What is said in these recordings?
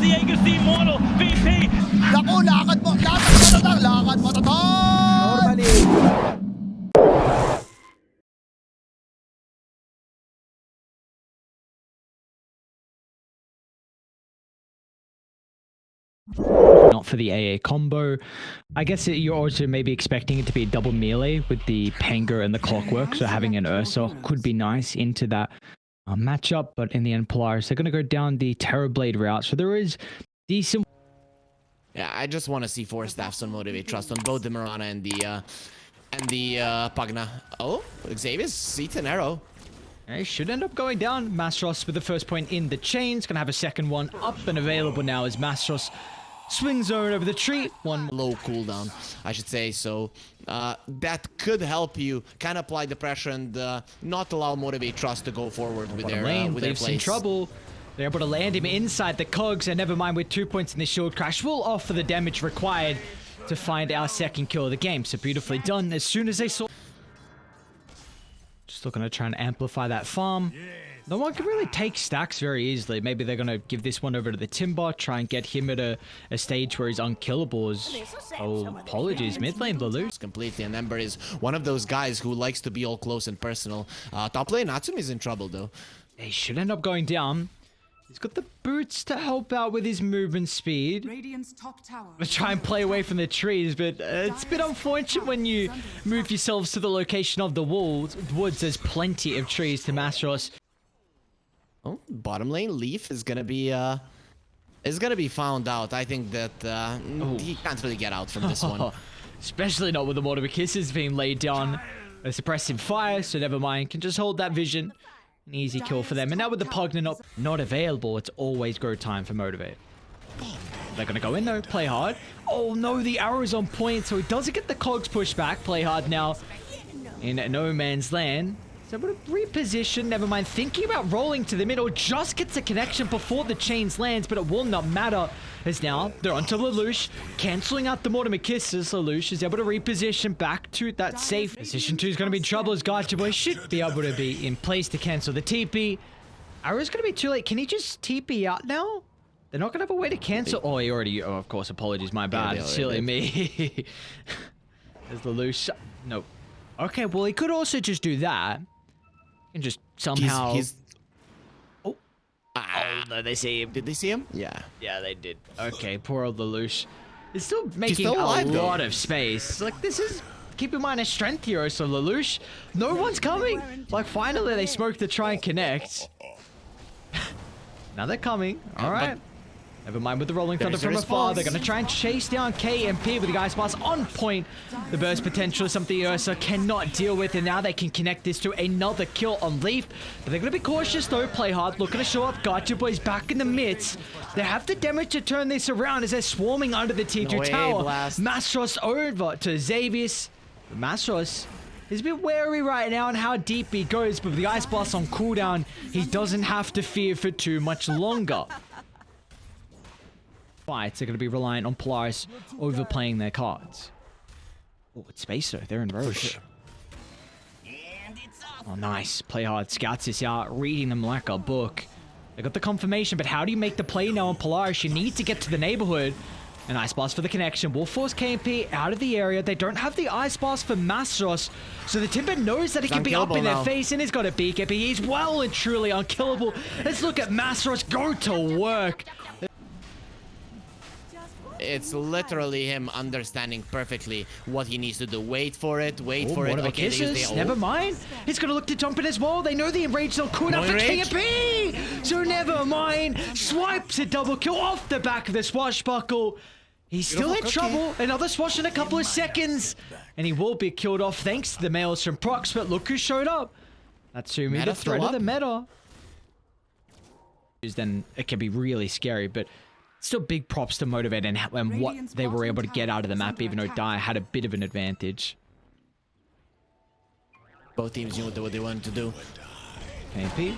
Diego si Mono, VP. Naku, lakad mo tatang, lakad mo tatang! Normally. Not for the AA combo. I guess you're also maybe expecting it to be a double melee with the Panga and the Clockwork, so having an Ursa could be nice into that matchup, but in the end Polaris, they're going to go down the Terrorblade route, so there is decent... Yeah, I just want to see 4 staffs on Motivate.Trust on both the Mirana and the Pagna. Oh, Xavier seats an arrow. It should end up going down. Mastros with the first point in the chains. Gonna have a second one up and available now as Mastros swing zone over the tree. One low cooldown, I should say. So that could help you kind of apply the pressure and not allow Motivate.Trust to go forward with their leaves plays. in trouble. They're able to land him inside the cogs, and never mind with 2 points in the shield crash will offer the damage required to find our second kill of the game. So beautifully done as soon as they saw... Just looking to try and amplify that farm. No one can really take stacks very easily. Maybe they're going to give this one over to the Timber, try and get him at a stage where he's unkillable. Oh, apologies, mid lane Lelouch. Completely, and Ember is one of those guys who likes to be all close and personal. Top lane, Natsumi is in trouble though. He should end up going down. He's got the boots to help out with his movement speed. Radiant's top tower. I try and play away from the trees, but it's a bit unfortunate when you move yourselves to the location of the woods. There's plenty of trees to Mastros. Oh, bottom lane Leaf is gonna be found out. I think that he can't really get out from this one. Especially not with the Mortar Kisses being laid down. A suppressive fire, so never mind. Can just hold that vision. An easy kill for them. And now with the Pugna not available, it's always go time for Motivate. They're going to go in though, play hard. Oh no, the arrow's on point, so he doesn't get the cogs pushed back. Play hard now in no man's land. So able to reposition, never mind. Thinking about rolling to the middle, just gets a connection before the chains lands, but it will not matter. As now, they're onto Lelouch, cancelling out the Mortimer Kisses. Lelouch is able to reposition back to that safe. Position 2 is going to be in trouble as Gotcha should be able to be in place to cancel the TP. Arrow's going to be too late. Can he just TP out now? They're not going to have a way to cancel. Oh, he already... Oh, of course, apologies. My bad. Yeah, Silly me. There's Lelouch. Nope. Okay, well, he could also just do that. And just somehow... Oh, no, they see him. Did they see him? Yeah, they did. Okay, poor old Lelouch. He's still making still alive, a though. lot of space. Like, this is... Keep in mind, a strength hero, so Lelouch, no one's coming. Like, finally, they smoked to try and connect. Now they're coming. All right. Never mind with the rolling thunder from afar. They're going to try and chase down KMP with the Ice Blast on point. The burst potential is something Ursa cannot deal with, and now they can connect this to another kill on Leaf. But they're going to be cautious though, play hard, looking to show up. Gotcha Boys back in the midst. They have the damage to turn this around as they're swarming under the T2 tower. Mastros over to Xavius. Mastros is a bit wary right now on how deep he goes, but with the Ice Blast on cooldown, he doesn't have to fear for too much longer. Fights are going to be reliant on Polaris overplaying their cards. Oh, it's space though. They're in Roche. Oh, nice. Play hard. Scouts this out, reading them like a book. They got the confirmation, but how do you make the play now on Polaris? You need to get to the neighborhood. An Ice Blast for the connection will force KMP out of the area. They don't have the Ice Blast for Mastros, so the Timber knows that he can be up in their face, and he's got a BKB. He's well and truly unkillable. Let's look at Mastros go to work. It's literally him understanding perfectly what he needs to do. Wait for it, wait for it. Okay, kisses. Never mind. He's gonna look to jump in as well. They know the enrage will cool down for KMP. So never mind. Swipes a double kill off the back of the swashbuckle. He's still in trouble. Another swash in a couple of seconds. And he will be killed off thanks to the mails from Prox. But look who showed up. Natsumi, the threat of the meta. Then it can be really scary, but still big props to Motivate and what they were able to get out of the map, even though Dire had a bit of an advantage. Both teams knew what they wanted to do. KMP.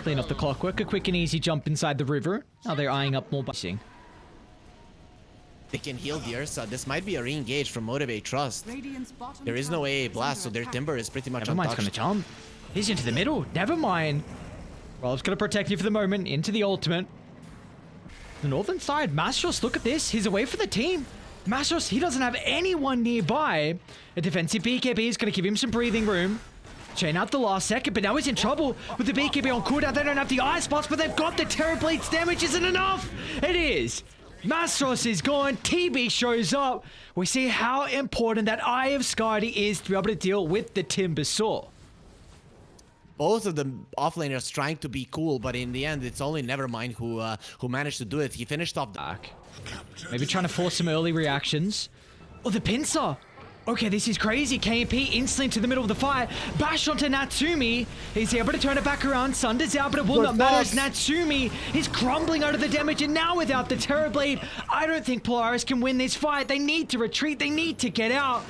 Clean up the Clockwork. A quick and easy jump inside the river. Now they're eyeing up more busing. They can heal the Ursa. This might be a re-engage from Motivate.Trust. There is no AA blast, so their Timber is pretty much Nevermind's untouched. gonna jump. He's into the middle. Never mind. Rolf's gonna protect you for the moment. Into the ultimate. The northern side, Mastros, look at this. He's away from the team. Mastros, he doesn't have anyone nearby. A defensive BKB is going to give him some breathing room. Chain out the last second, but now he's in trouble with the BKB on cooldown. They don't have the ice spots, but they've got the Terrorblades. Damage isn't enough. It is. Mastros is gone. TB shows up. We see how important that Eye of Skadi is to be able to deal with the Timber Saw. Both of the offlaners trying to be cool, but in the end, it's only Nevermind who managed to do it. He finished off the Back. Maybe trying to force some early reactions. Oh, the pincer. Okay, this is crazy. KMP instantly into the middle of the fight. Bash onto Natsumi. He's able to turn it back around. Sunder's out, but it will not matter as Natsumi is crumbling out of the damage. And now without the Terrorblade, I don't think Polaris can win this fight. They need to retreat. They need to get out.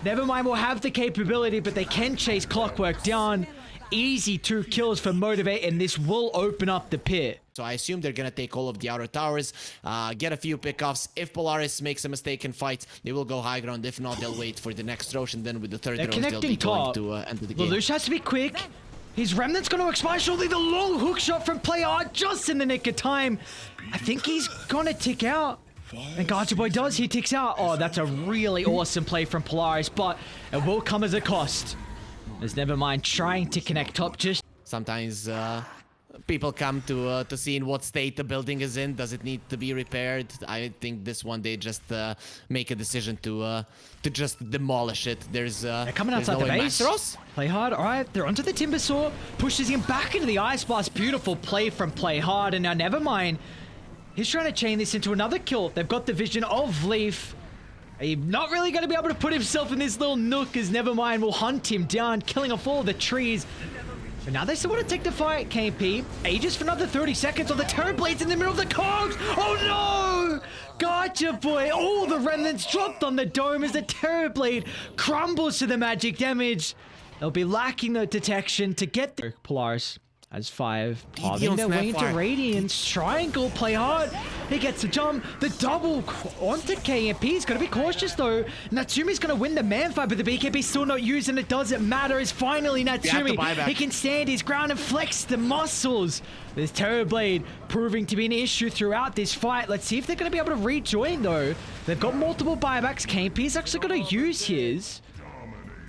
Nevermind will have the capability, but they can chase Clockwork down. Easy 2 kills for Motivate, and this will open up the pit. So I assume they're going to take all of the outer towers, get a few pickoffs. If Polaris makes a mistake in fight, they will go high ground. If not, they'll wait for the next Roche, and then with the third Roche, they'll be going to enter the game. Lelouch has to be quick. His Remnant's going to expire shortly. The long hook shot from Player just in the nick of time. I think he's going to tick out. And Gacha Boy does. He ticks out. Oh, that's a really awesome play from Polaris, but it will come as a cost. There's Nevermind trying to connect top just... Sometimes people come to see in what state the building is in. Does it need to be repaired? I think this one they just make a decision to just demolish it. They're coming outside the base. Play hard. All right, they're onto the Timber Saw. Pushes him back into the Ice Blast. Beautiful play from Play Hard. And now Nevermind, he's trying to chain this into another kill. They've got the vision of Leaf. He's not really going to be able to put himself in this little nook as Nevermind will hunt him down, killing off all the trees. But now they still want to take the fight, KP. Aegis for another 30 seconds on the Terrorblades in the middle of the cogs. Oh no! Gacha Boy, all the remnants dropped on the dome as the Terrorblade crumbles to the magic damage. They'll be lacking the detection to get the Polaris. As 5, carving their way into Radiance. Triangle, Play Hard. He gets the jump. The double onto KMP. He's going to be cautious though. Natsumi's going to win the man fight, but the BKB still not used, and it doesn't matter. As finally Natsumi, he can stand his ground and flex the muscles. This Terrorblade proving to be an issue throughout this fight. Let's see if they're going to be able to rejoin though. They've got multiple buybacks. KMP's actually going to use his.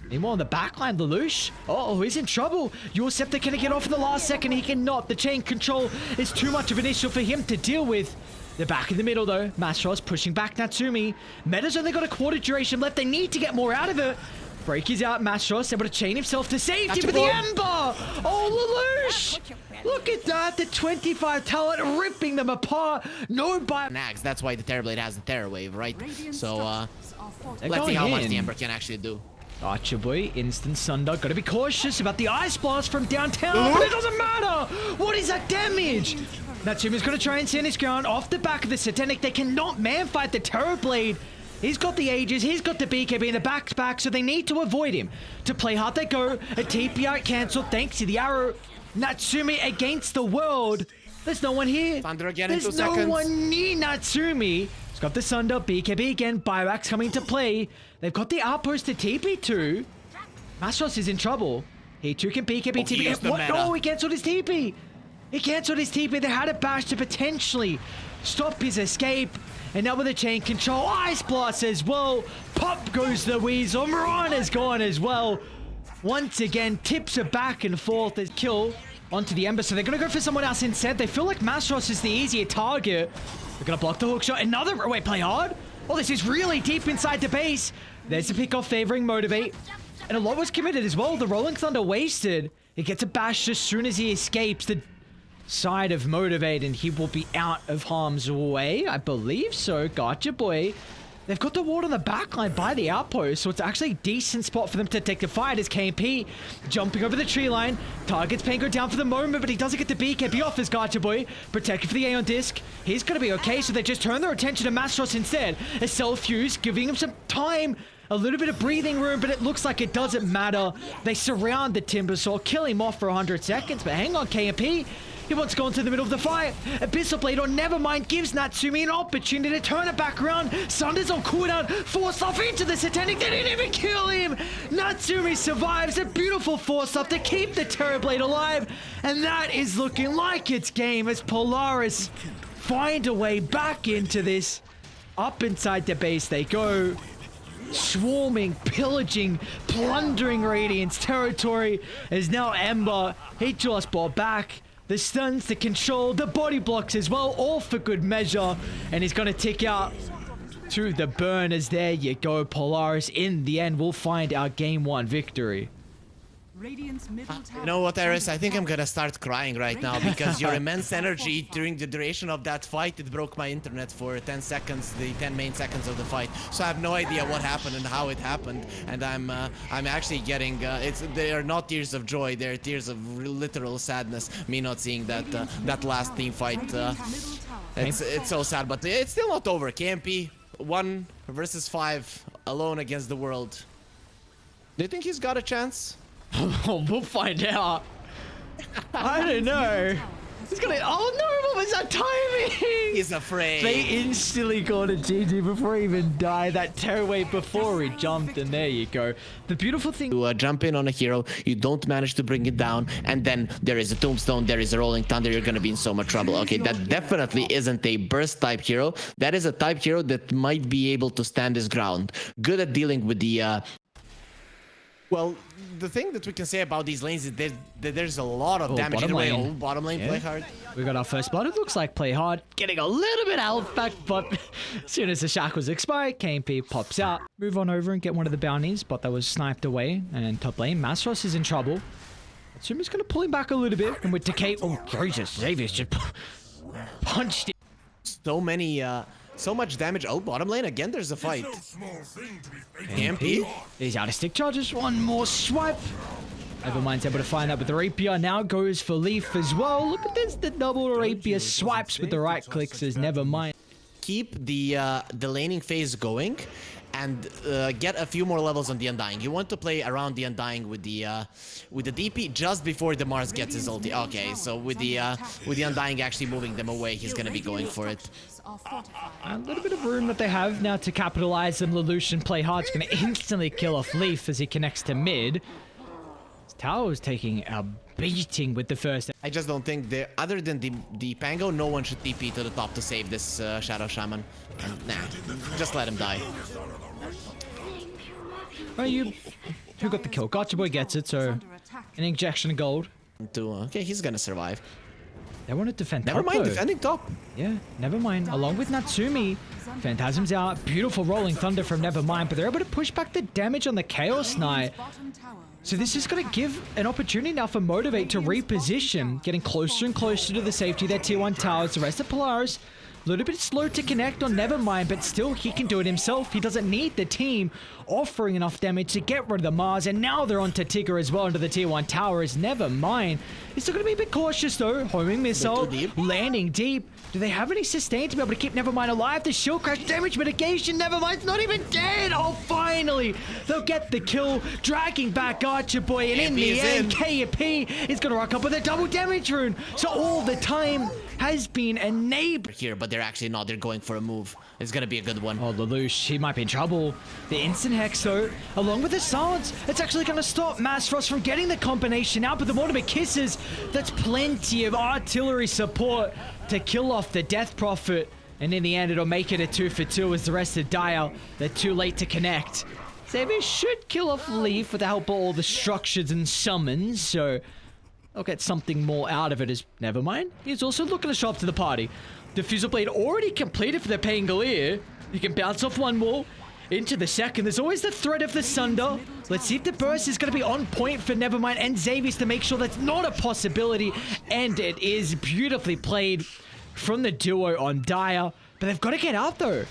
Meanwhile, on the backline, Lelouch. Oh, he's in trouble. Scepter can get off in the last second. He cannot. The chain control is too much of an issue for him to deal with. They're back in the middle, though. Mastros pushing back Natsumi. Meta's only got a quarter duration left. They need to get more out of it. Break is out. Mastros able to chain himself to safety, but the Ember. Oh, Lelouch. Look at that. The 25 talent ripping them apart. No buy. Nags. That's why the Terrorblade has the Terror Wave, right? So, let's see how much the Ember can actually do. Gacha Boy, instant Sunder. Gotta be cautious about the Ice Blast from downtown, but it doesn't matter! What is that damage? Natsumi's gonna try and stand his ground off the back of the Satanic. They cannot man-fight the Terrorblade. He's got the Aegis, he's got the BKB in the back, so they need to avoid him. To Play Hard they go. A TP out cancelled thanks to the arrow. Natsumi against the world. There's no one here. Thunder again There's in 2 no seconds. one near Natsumi. He's got the Sunder, BKB again, buybacks coming to play. They've got the outpost to TP2. Mastros is in trouble. He too can BKB TP. What? No, he cancelled his TP. He cancelled his TP. They had a bash to potentially stop his escape. And now with the chain control, Ice Blast as well. Pop goes the Weasel. Mirana's gone as well. Once again, tips are back and forth as kill onto the Ember. So they're going to go for someone else instead. They feel like Mastros is the easier target. They're going to block the hook shot. Another... Wait, Play Hard? Oh, this is really deep inside the base. There's the pick off favoring Motivate. And a lot was committed as well. The Rolling Thunder wasted. He gets a bash as soon as he escapes the side of Motivate, and he will be out of harm's way. I believe so. Gacha Boy. They've got the ward on the backline by the outpost, so it's actually a decent spot for them to take the fight as KMP jumping over the tree line. Targets Pango down for the moment, but he doesn't get the BKB off as Gacha Boy. Protected for the Aeon Disc. He's going to be okay, so they just turn their attention to Mastros instead. A Self-Fuse, giving him some time. A little bit of breathing room, but it looks like it doesn't matter. They surround the Timber Saw, kill him off for 100 seconds, but hang on, KMP. He wants to go into the middle of the fight. Abyssal Blade on Nevermind gives Natsumi an opportunity to turn it back around. Sunder's on cooldown, forced off into the Satanic. They didn't even kill him. Natsumi survives. A beautiful force up to keep the Terrorblade alive. And that is looking like it's game as Polaris find a way back into this. Up inside the base they go. Swarming, pillaging, plundering Radiant's territory. As now Ember, he just brought back the stuns, the control, the body blocks as well, all for good measure. And he's going to tick out to the burners. There you go, Polaris. In the end, we'll find our game 1 victory. You know what, Eris? I think I'm gonna start crying right now because your immense energy during the duration of that fight, it broke my internet for 10 seconds, the 10 main seconds of the fight. So I have no idea what happened and how it happened. And I'm actually getting, they are not tears of joy, they're tears of literal sadness. Me not seeing that last team fight. It's so sad, but it's still not over. KMP 1 versus 5 alone against the world. Do you think he's got a chance? We'll find out. I don't know. He's gonna. Oh no! What was that timing? He's afraid. They instantly got a GG before he even died. That tearaway before he jumped, and there you go. The beautiful thing. You jump in on a hero, you don't manage to bring it down, and then there is a tombstone, there is a rolling thunder. You're gonna be in so much trouble. Okay, that definitely isn't a burst type hero. That is a type hero that might be able to stand his ground. Good at dealing with the. Well, the thing that we can say about these lanes is that there's a lot of damage. Either way, bottom lane, play hard. We got our first blood. It looks like play hard. Getting a little bit health back, but as soon as the shackles expire, KMP pops out. Move on over and get one of the bounties, but that was sniped away. And top lane, Masros is in trouble. Atsumi's going to pull him back a little bit. And with Decay, oh, Jesus, Xavier's just punched it. So much damage. Oh, bottom lane again. There's a fight. KMP. He's out of stick charges. One more swipe. Nevermind's able to find that with the rapier. Now goes for Leaf as well. Look at this. The double rapier swipes with the right clicks as Nevermind. Keep the laning phase going and get a few more levels on the Undying. You want to play around the Undying with the DP just before the Mars gets his ulti. Okay, so with the Undying actually moving them away, he's gonna be going for it. A little bit of room that they have now to capitalize, and Lelouch play hard. It's going to instantly kill off Leaf as he connects to mid. His tower is taking a beating with the first. I just don't think other than the Pango, no one should TP to the top to save this Shadow Shaman. And, nah, just let him die. Well, who got the kill? Gotcha Boy gets it, so an injection of gold. Okay, he's gonna survive. They want to defend top. Never mind, though. defending top. Yeah, Nevermind. Along with Natsumi. Phantasm's out. Beautiful rolling thunder from Nevermind, but they're able to push back the damage on the Chaos Knight. So this is going to give an opportunity now for Motivate to reposition, getting closer and closer to the safety of their tier 1 towers. The rest of Polaris, a little bit slow to connect on Nevermind, but still he can do it himself. He doesn't need the team offering enough damage to get rid of the Mars, and now they're onto Tigger as well into the tier 1 tower. Is Nevermind. He's still going to be a bit cautious though. Homing missile, landing deep. Do they have any sustain to be able to keep Nevermind alive? The shield crash damage mitigation. Nevermind's not even dead. Oh, finally, they'll get the kill, dragging back Archer Boy, and in the end, KP is going to rock up with a double damage rune. So all the time has been enabled here, but they're actually not. They're going for a move. It's gonna be a good one. Oh, Lelouch, he might be in trouble. The instant hex, though, along with the silence, it's actually gonna stop Masros from getting the combination out, but the Motivate kisses, that's plenty of artillery support to kill off the Death Prophet. And in the end, it'll make it a 2 for 2 as the rest of die out. They're too late to connect. Xavier should kill off Leaf with the help of all the structures and summons, so I'll get something more out of it. As Nevermind, he's also looking to show up to the party. Diffusal Blade already completed for the Pangolier. He can bounce off one more into the second. There's always the threat of the Sunder. Let's see if the burst is going to be on point for Nevermind and Xavier's to make sure that's not a possibility. And it is beautifully played from the duo on Dire. But they've got to get out though.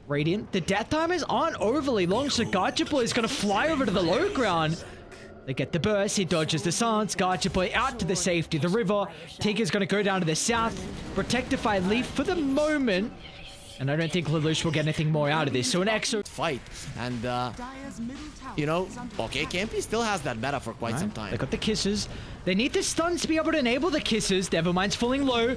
Radiant, the death timers aren't overly long, so Gotcha Boy is going to fly over to the low ground. They get the burst, he dodges the silence, Gotcha Boy out to the safety, the river. Tigger's going to go down to the south, protectify Leaf for the moment. And I don't think Lelouch will get anything more out of this. So an exo fight. And, you know, okay, KMP still has that meta for quite some time. They got the kisses. They need the stuns to be able to enable the kisses. Nevermind's falling low.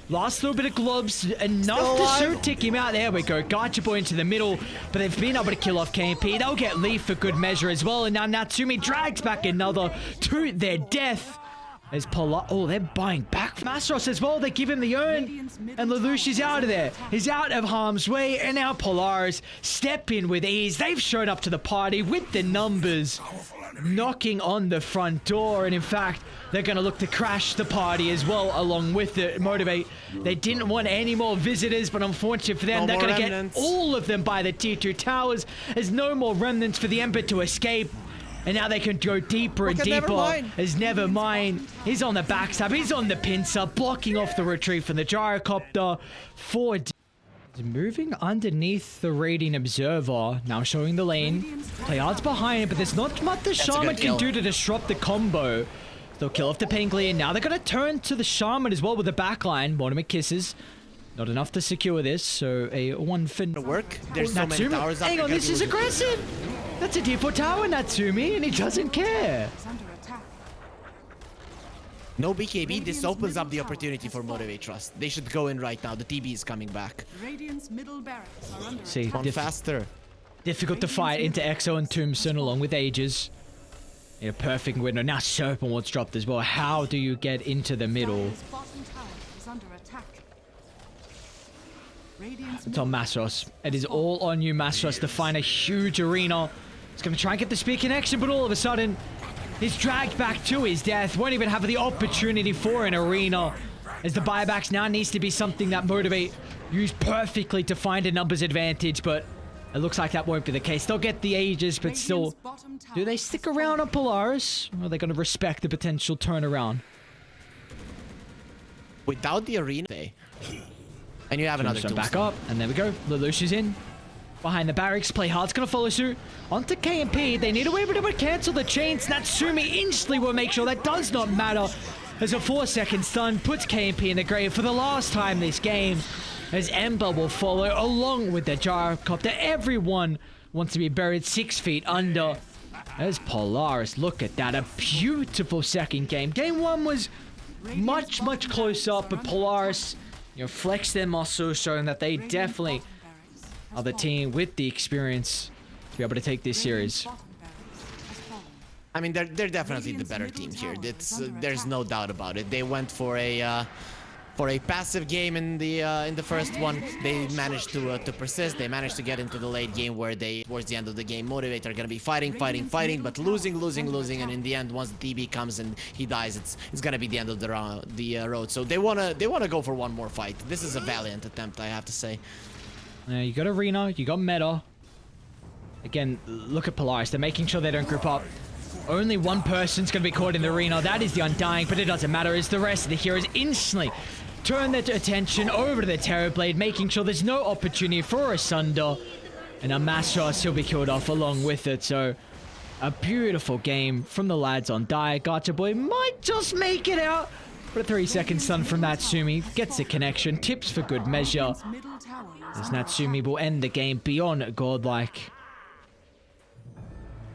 Last little bit of globs, enough to shoot tick him out. There we go. Gotcha Boy into the middle, but they've been able to kill off KMP. They'll get Leaf for good measure as well. And now Natsumi drags back another to their death. As oh, they're buying back from Astros as well. They give him the urn. And Lelouch is out of there. He's out of harm's way. And now Polaris step in with ease. They've showed up to the party with the numbers. Knocking on the front door. And in fact, they're going to look to crash the party as well along with it. Motivate. They didn't want any more visitors, but unfortunately for them, they're going to get all of them by the tier 2 towers. There's no more remnants for the Emperor to escape. And now they can go deeper and deeper as Nevermind. He's on the backstab. He's on the pincer, blocking off the retreat from the gyrocopter. Moving underneath the Radiant Observer. Now showing the lane. Playard's behind it, but there's not much the Shaman can do to disrupt the combo. They'll kill off the Pangolier. Now they're going to turn to the Shaman as well with the backline. Motivate Kisses. Not enough to secure this, so a one fin work. There's so many towers up. Hang on, this is aggressive. That's a tier 4 tower, Natsumi, and he doesn't care. No BKB. This opens up the opportunity for Motivate.Trust. They should go in right now. The TB is coming back. See, faster. Difficult to fight into Exo and Tombstone along with Aegis. In a perfect window. Now Serpent what's dropped as well. How do you get into the middle? It's on Masros. It is all on you, Masros, to find a huge arena. He's going to try and get the speed connection, but all of a sudden, he's dragged back to his death. Won't even have the opportunity for an arena. As the buybacks now needs to be something that Motivate use perfectly to find a numbers advantage, but it looks like that won't be the case. They'll get the Aegis, but still, do they stick around on Polaris? Or are they going to respect the potential turnaround? Without the arena, and you have another tool. Back up, and there we go. Lelouch is in. Behind the barracks, Playhard's gonna follow suit. Onto KMP, they need a way to cancel the chains. Natsumi instantly will make sure that does not matter. As a 4-second stun puts KMP in the grave for the last time this game. As Ember will follow along with the gyrocopter. Everyone wants to be buried 6 feet under. As Polaris, look at that. A beautiful second game. Game 1 was much closer, but Polaris, you know, flex their muscles, showing that they definitely are the team with the experience to be able to take this series. I mean, they're definitely the better team here. It's there's no doubt about it. They went for a passive game in the first one. They managed to persist. They managed to get into the late game where they, towards the end of the game, Motivate are gonna be fighting, but losing, and in the end, once the TB comes and he dies, it's gonna be the end of the road. So they wanna go for one more fight. This is a valiant attempt, I have to say. You got Arena, you got Meta. Again, look at Polaris. They're making sure they don't group up. Only one person's going to be caught in the arena. That is the Undying, but it doesn't matter as the rest of the heroes instantly turn their attention over to the Terrorblade, making sure there's no opportunity for a Sunder. And a Masros, he'll be killed off along with it. So, a beautiful game from the lads on Die. Gacha Boy might just make it out. But a 3-second stun from Natsumi gets the connection. Tips for good measure. As Natsumi will end the game beyond godlike.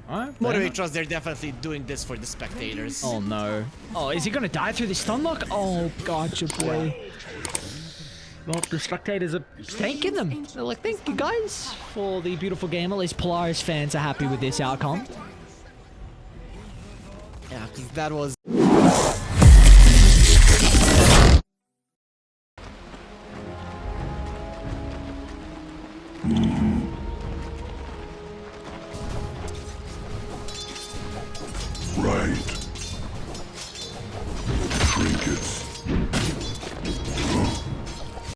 Alright, Motivate.Trust, they're definitely doing this for the spectators. Oh no. Oh, is he gonna die through the stun lock? Oh, gotcha, boy. Well, the spectators are thanking them. They're like, thank you guys for the beautiful game. At least Polaris fans are happy with this outcome. Yeah, because that was...